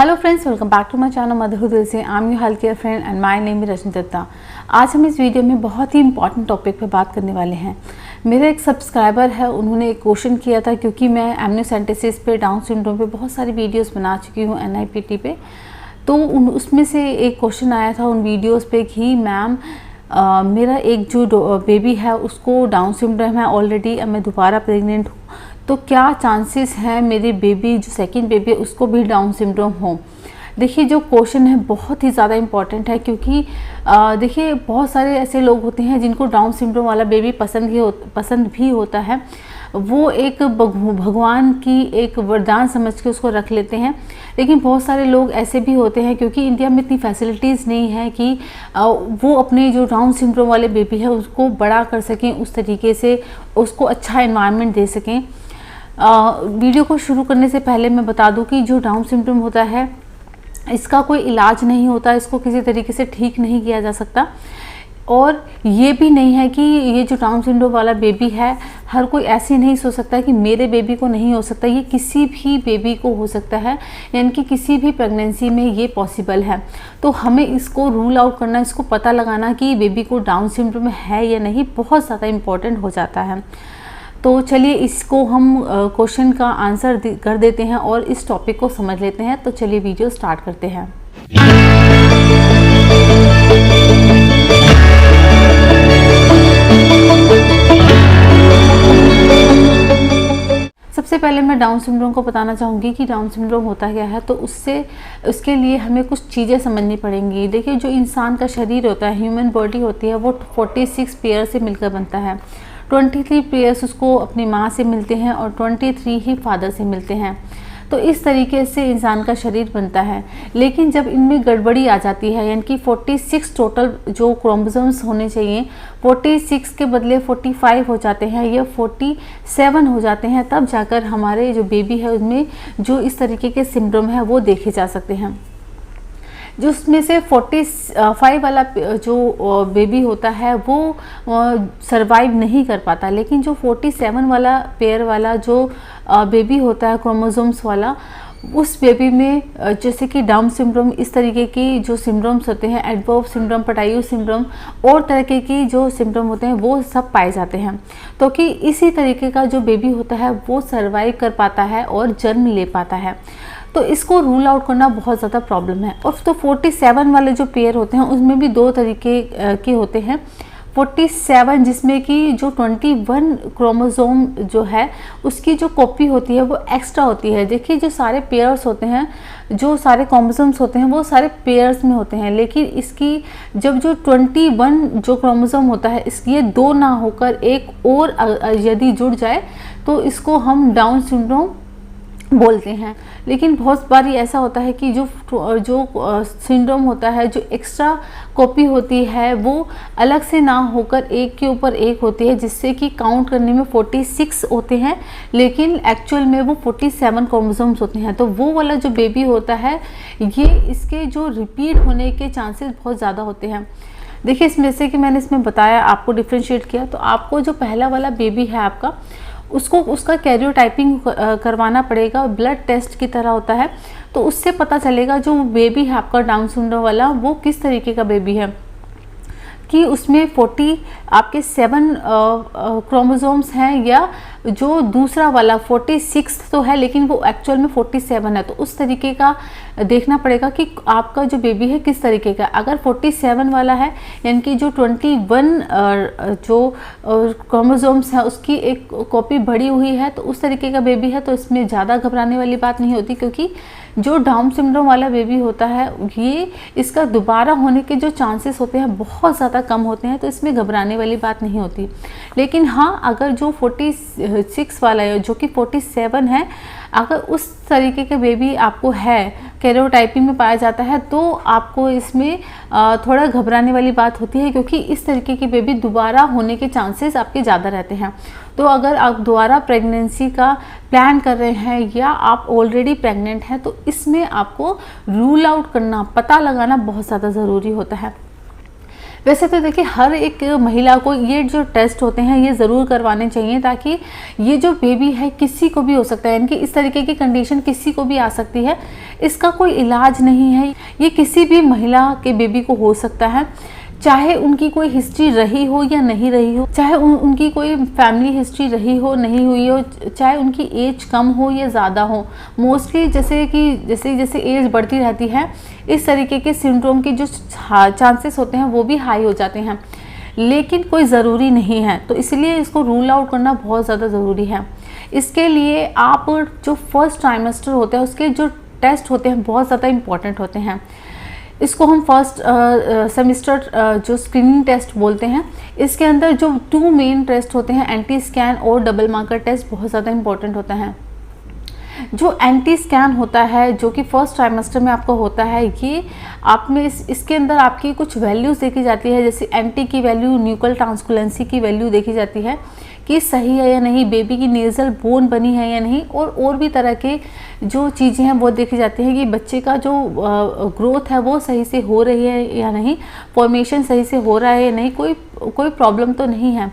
Hello friends, welcome back to my channel Madhur Dil Se. I am your health care friend and my name is Rajni Dutta. आज हम इस video में बहुत ही important topic पे बात करने वाले हैं। मेरा एक सब्सक्राइबर है, उन्होंने एक क्वेश्चन किया था क्योंकि मैं एमनियोसेंटेसिस पे, डाउन सिंड्रोम पे बहुत सारी वीडियोस बना चुकी हूँ NIPT पे। तो उसमें से एक क्वेश्चन आया था उन वीडियोज़ पे कि मैम मेरा एक जो बेबी है उसको डाउन सिंड्रोम है ऑलरेडी, अब मैं दोबारा प्रेग्नेंट हूँ, तो क्या चांसेस हैं मेरे बेबी जो सेकंड बेबी है उसको भी डाउन सिंड्रोम हो। देखिए, जो क्वेश्चन है बहुत ही ज़्यादा इम्पॉर्टेंट है क्योंकि देखिए बहुत सारे ऐसे लोग होते हैं जिनको डाउन सिंड्रोम वाला बेबी पसंद भी होता है। वो एक भगवान की एक वरदान समझ के उसको रख लेते हैं। लेकिन बहुत सारे लोग ऐसे भी होते हैं क्योंकि इंडिया में इतनी फैसिलिटीज़ नहीं है कि वो अपने जो डाउन सिंड्रोम वाले बेबी है उसको बड़ा कर सकें, उस तरीके से उसको अच्छा एनवायरनमेंट दे सकें। वीडियो को शुरू करने से पहले मैं बता दूं कि जो डाउन सिंड्रोम होता है इसका कोई इलाज नहीं होता, इसको किसी तरीके से ठीक नहीं किया जा सकता। और ये भी नहीं है कि ये जो डाउन सिंड्रोम वाला बेबी है हर कोई ऐसे नहीं सोच सकता कि मेरे बेबी को नहीं हो सकता। ये किसी भी बेबी को हो सकता है, यानी कि किसी भी प्रेगनेंसी में ये पॉसिबल है। तो हमें इसको रूल आउट करना, इसको पता लगाना कि बेबी को डाउन सिंड्रोम है या नहीं, बहुत ज़्यादा इम्पोर्टेंट हो जाता है। तो चलिए इसको हम क्वेश्चन का आंसर कर देते हैं और इस टॉपिक को समझ लेते हैं। तो चलिए वीडियो स्टार्ट करते हैं। सबसे पहले मैं डाउन सिंड्रोम को बताना चाहूँगी कि डाउन सिंड्रोम होता क्या है। तो उसके लिए हमें कुछ चीज़ें समझनी पड़ेंगी। देखिए, जो इंसान का शरीर होता है, ह्यूमन बॉडी होती है, वो 46 पेयर से मिलकर बनता है। 23 पेयर्स उसको अपनी माँ से मिलते हैं और 23 ही फादर से मिलते हैं। तो इस तरीके से इंसान का शरीर बनता है। लेकिन जब इनमें गड़बड़ी आ जाती है, यानी कि 46 टोटल जो क्रोमोसोम्स होने चाहिए 46 के बदले 45 हो जाते हैं या 47 हो जाते हैं, तब जाकर हमारे जो बेबी है उसमें जो इस तरीके के सिंड्रोम है वो देखे जा सकते हैं। जो उसमें से 45 वाला जो बेबी होता है वो सरवाइव नहीं कर पाता। लेकिन जो 47 वाला पेयर वाला जो बेबी होता है क्रोमोसोम्स वाला, उस बेबी में जैसे कि डाउन सिंड्रोम, इस तरीके की जो सिंड्रोम्स होते हैं, एडवर्ब सिंड्रोम, पटायु सिंड्रोम और तरह की जो सिंड्रोम होते हैं वो सब पाए जाते हैं। तो कि इसी तरीके का जो बेबी होता है वो सरवाइव कर पाता है और जन्म ले पाता है। तो इसको रूल आउट करना बहुत ज़्यादा प्रॉब्लम है। और तो 47 वाले जो पेयर होते हैं उसमें भी दो तरीके के होते हैं। 47 जिसमें कि जो 21 क्रोमोसोम जो है उसकी जो कॉपी होती है वो एक्स्ट्रा होती है। देखिए, जो सारे पेयर्स होते हैं, जो सारे क्रोमोसोम्स होते हैं वो सारे पेयर्स में होते हैं। लेकिन इसकी जब जो 21 जो क्रोमोसोम होता है इसकी ये दो ना होकर एक और यदि जुड़ जाए तो इसको हम डाउन सिंड्रोम बोलते हैं। लेकिन बहुत बार ऐसा होता है कि जो सिंड्रोम होता है, जो एक्स्ट्रा कॉपी होती है वो अलग से ना होकर एक के ऊपर एक होती है, जिससे कि काउंट करने में 46 होते हैं लेकिन एक्चुअल में वो 47 क्रोमोसोम्स होते हैं। तो वो वाला जो बेबी होता है ये इसके जो रिपीट होने के चांसेस बहुत ज़्यादा होते हैं। देखिए, इसमें से कि मैंने इसमें बताया, आपको डिफ्रेंशिएट किया, तो आपको जो पहला वाला बेबी है आपका उसका कैरियोटाइपिंग करवाना पड़ेगा, ब्लड टेस्ट की तरह होता है। तो उससे पता चलेगा जो बेबी है आपका डाउन सिंड्रोम वाला वो किस तरीके का बेबी है, कि उसमें 47 क्रोमोसोम्स हैं या जो दूसरा वाला 46 तो है लेकिन वो एक्चुअल में 47 है। तो उस तरीके का देखना पड़ेगा कि आपका जो बेबी है किस तरीके का। अगर 47 वाला है यानी कि जो 21 जो क्रोमोसोम्स है उसकी एक कॉपी बढ़ी हुई है, तो उस तरीके का बेबी है, तो इसमें ज़्यादा घबराने वाली बात नहीं होती। क्योंकि जो डाउन सिंड्रोम वाला बेबी होता है ये इसका दोबारा होने के जो चांसेस होते हैं बहुत ज़्यादा कम होते हैं, तो इसमें घबराने वाली बात नहीं होती। लेकिन हाँ, अगर जो 46 वाला है जो कि 47 है, अगर उस तरीके के बेबी आपको है, कैरियोटाइपिंग में पाया जाता है, तो आपको इसमें थोड़ा घबराने वाली बात होती है क्योंकि इस तरीके की बेबी दोबारा होने के चांसेस आपके ज़्यादा रहते हैं। तो अगर आप दोबारा प्रेगनेंसी का प्लान कर रहे हैं या आप ऑलरेडी प्रेग्नेंट हैं तो इसमें आपको रूल आउट करना, पता लगाना बहुत ज़्यादा ज़रूरी होता है। वैसे तो देखिए हर एक महिला को ये जो टेस्ट होते हैं ये ज़रूर करवाने चाहिए, ताकि ये जो बेबी है किसी को भी हो सकता है, यानी कि इस तरीके की कंडीशन किसी को भी आ सकती है, इसका कोई इलाज नहीं है, ये किसी भी महिला के बेबी को हो सकता है, चाहे उनकी कोई हिस्ट्री रही हो या नहीं रही हो, चाहे उनकी कोई फैमिली हिस्ट्री रही हो नहीं हुई हो, चाहे उनकी एज कम हो या ज़्यादा हो। मोस्टली जैसे जैसे एज बढ़ती रहती है इस तरीके के सिंड्रोम के जो चांसेस होते हैं वो भी हाई हो जाते हैं, लेकिन कोई ज़रूरी नहीं है, तो इसलिए इसको रूल आउट करना बहुत ज़्यादा ज़रूरी है। इसके लिए आप जो फर्स्ट ट्राइमेस्टर होता है उसके जो टेस्ट होते हैं बहुत ज़्यादा इम्पॉर्टेंट होते हैं। इसको हम फर्स्ट सेमेस्टर जो स्क्रीनिंग टेस्ट बोलते हैं। इसके अंदर जो 2 मेन टेस्ट होते हैं, एंटी स्कैन और डबल मार्कर टेस्ट, बहुत ज़्यादा इंपॉर्टेंट होता है। जो एंटी स्कैन होता है जो कि फर्स्ट ट्राइमेस्टर में आपका होता है, ये आप में इसके अंदर आपकी कुछ वैल्यूज़ देखी जाती है, जैसे एंटी की वैल्यू, न्यूकल ट्रांसकुलेंसी की वैल्यू देखी जाती है कि सही है या नहीं, बेबी की नेज़ल बोन बनी है या नहीं, और भी तरह के जो चीज़ें हैं वो देखी जाती हैं कि बच्चे का जो ग्रोथ है वो सही से हो रही है या नहीं, फॉर्मेशन सही से हो रहा है या नहीं, कोई प्रॉब्लम तो नहीं है।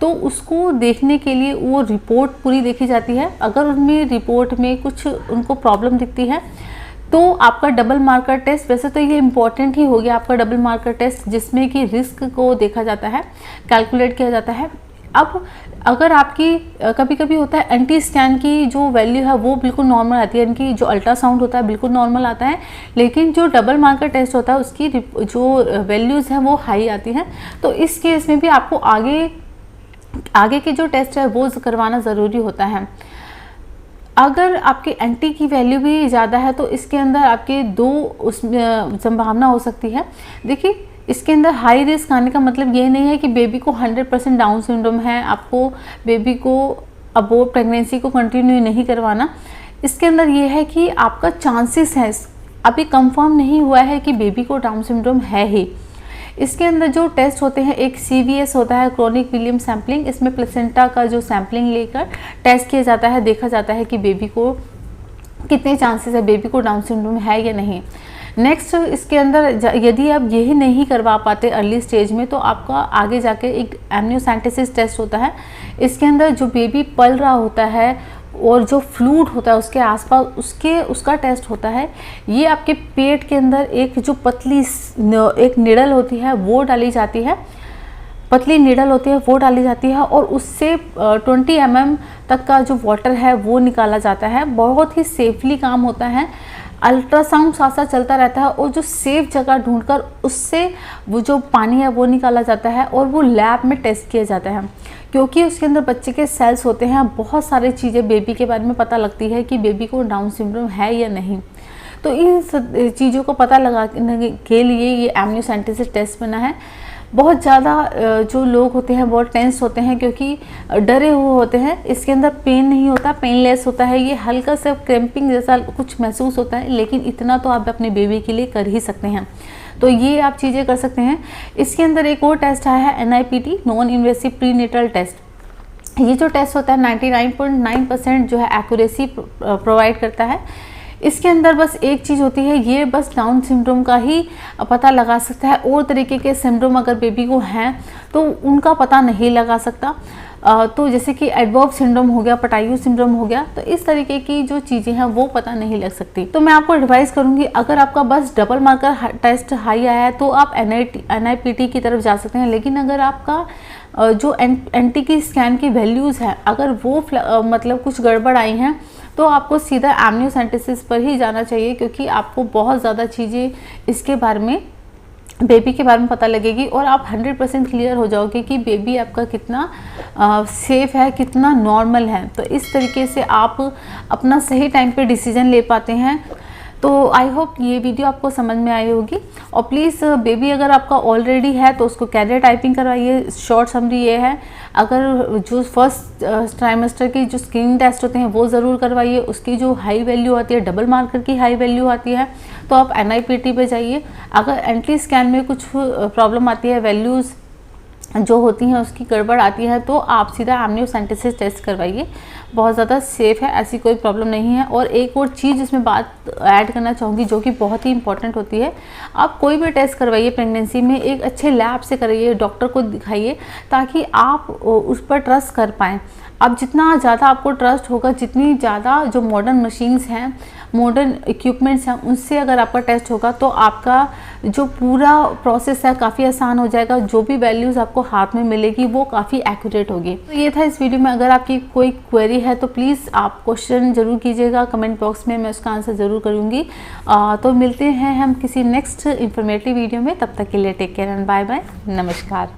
तो उसको देखने के लिए वो रिपोर्ट पूरी देखी जाती है। अगर उनमें रिपोर्ट में कुछ उनको प्रॉब्लम दिखती है तो आपका डबल मार्कर टेस्ट, वैसे तो ये इम्पॉर्टेंट ही हो गया आपका डबल मार्कर टेस्ट, जिसमें कि रिस्क को देखा जाता है, कैलकुलेट किया जाता है। अब अगर आपकी कभी कभी होता है एंटी स्कैन की जो वैल्यू है वो बिल्कुल नॉर्मल आती है, यानी कि जो अल्ट्रासाउंड होता है बिल्कुल नॉर्मल आता है, लेकिन जो डबल मार्कर टेस्ट होता है उसकी जो वैल्यूज़ हैं वो हाई आती हैं। तो इस केस में भी आपको आगे के जो टेस्ट है वो करवाना ज़रूरी होता है। अगर आपके एंटी की वैल्यू भी ज़्यादा है तो इसके अंदर आपके 2 उसमें संभावना हो सकती है। देखिए इसके अंदर हाई रिस्क आने का मतलब ये नहीं है कि बेबी को 100% डाउन सिंड्रोम है, आपको बेबी को अबोर्ट प्रेगनेंसी को कंटिन्यू नहीं करवाना। इसके अंदर ये है कि आपका चांसेस है, अभी कंफर्म नहीं हुआ है कि बेबी को डाउन सिंड्रोम है ही। इसके अंदर जो टेस्ट होते हैं, एक CVS होता है, क्रोनिक विलियम सैम्पलिंग, इसमें प्लेसेंटा का जो सैम्पलिंग लेकर टेस्ट किया जाता है, देखा जाता है कि बेबी को कितने चांसेस है, बेबी को डाउन सिंड्रोम है या नहीं। नेक्स्ट इसके अंदर यदि आप यही नहीं करवा पाते अर्ली स्टेज में तो आपका आगे जाके एक एमनियोसेंटेसिस टेस्ट होता है। इसके अंदर जो बेबी पल रहा होता है और जो फ्लूइड होता है उसके आसपास उसका टेस्ट होता है। ये आपके पेट के अंदर एक जो पतली एक निडल होती है वो डाली जाती है, पतली निडल होती है वो डाली जाती है और उससे 20 mm तक का जो वाटर है वो निकाला जाता है। बहुत ही सेफली काम होता है। अल्ट्रासाउंड साथ साथ चलता रहता है और जो सेफ जगह ढूंढकर उससे वो जो पानी है वो निकाला जाता है और वो लैब में टेस्ट किया जाता है, क्योंकि उसके अंदर बच्चे के सेल्स होते हैं। बहुत सारी चीज़ें बेबी के बारे में पता लगती है कि बेबी को डाउन सिंड्रोम है या नहीं। तो इन चीज़ों को पता लगाने के लिए ये एमनियोसेंटेसिस टेस्ट बना है। बहुत ज़्यादा जो लोग होते हैं बहुत टेंस होते हैं क्योंकि डरे हुए होते हैं। इसके अंदर पेन नहीं होता, पेनलेस होता है, ये हल्का सा क्रैम्पिंग जैसा कुछ महसूस होता है, लेकिन इतना तो आप अपने बेबी के लिए कर ही सकते हैं। तो ये आप चीज़ें कर सकते हैं। इसके अंदर एक और टेस्ट आया है NIPT, non invasive prenatal test. ये जो टेस्ट होता है 99.9% जो है एक्यूरेसी प्रोवाइड करता है। इसके अंदर बस एक चीज़ होती है, ये बस डाउन सिंड्रोम का ही पता लगा सकता है, और तरीके के सिंड्रोम अगर बेबी को हैं तो उनका पता नहीं लगा सकता। तो जैसे कि एडवर्ब सिंड्रोम हो गया, पटायू सिंड्रोम हो गया, तो इस तरीके की जो चीज़ें हैं वो पता नहीं लग सकती। तो मैं आपको एडवाइस करूँगी, अगर आपका बस डबल मार्कर टेस्ट हाई आया है तो आप NIPT की तरफ जा सकते हैं। लेकिन अगर आपका जो एंटी की स्कैन की वैल्यूज़ हैं अगर वो मतलब कुछ गड़बड़ आई हैं तो आपको सीधा एमनियोसेंटेसिस पर ही जाना चाहिए, क्योंकि आपको बहुत ज़्यादा चीज़ें इसके बारे में, बेबी के बारे में पता लगेगी और आप 100% क्लियर हो जाओगे कि बेबी आपका कितना सेफ है, कितना नॉर्मल है। तो इस तरीके से आप अपना सही टाइम पे डिसीजन ले पाते हैं। तो आई होप ये वीडियो आपको समझ में आई होगी। और प्लीज़ बेबी अगर आपका ऑलरेडी है तो उसको कैरियर टाइपिंग करवाइए। शॉर्ट समरी ये है, अगर जो फर्स्ट ट्राइमेस्टर की जो स्क्रीनिंग टेस्ट होते हैं वो ज़रूर करवाइए। उसकी जो हाई वैल्यू आती है, डबल मार्कर की हाई वैल्यू आती है, तो आप NIPT पे जाइए। अगर एंटी स्कैन में कुछ प्रॉब्लम आती है, वैल्यूज़ जो होती हैं उसकी गड़बड़ आती है, तो आप सीधा एमनियोसेंटेसिस टेस्ट करवाइए। बहुत ज़्यादा सेफ़ है, ऐसी कोई प्रॉब्लम नहीं है। और एक और चीज़ इसमें बात ऐड करना चाहूँगी जो कि बहुत ही इंपॉर्टेंट होती है, आप कोई भी टेस्ट करवाइए प्रेगनेंसी में एक अच्छे लैब से कराइए, डॉक्टर को दिखाइए, ताकि आप उस पर ट्रस्ट कर पाएँ। अब जितना ज़्यादा आपको ट्रस्ट होगा, जितनी ज़्यादा जो मॉडर्न मशीन्स हैं, मॉडर्न इक्विपमेंट्स हैं, उनसे अगर आपका टेस्ट होगा तो आपका जो पूरा प्रोसेस है काफ़ी आसान हो जाएगा। जो भी वैल्यूज़ आपको हाथ में मिलेगी वो काफ़ी एक्यूरेट होगी। तो ये था इस वीडियो में। अगर आपकी कोई क्वेरी है तो प्लीज़ आप क्वेश्चन ज़रूर कीजिएगा कमेंट बॉक्स में, मैं उसका आंसर ज़रूर करूँगी। तो मिलते हैं हम किसी नेक्स्ट इन्फॉर्मेटिव वीडियो में, तब तक के लिए take care and bye bye, नमस्कार।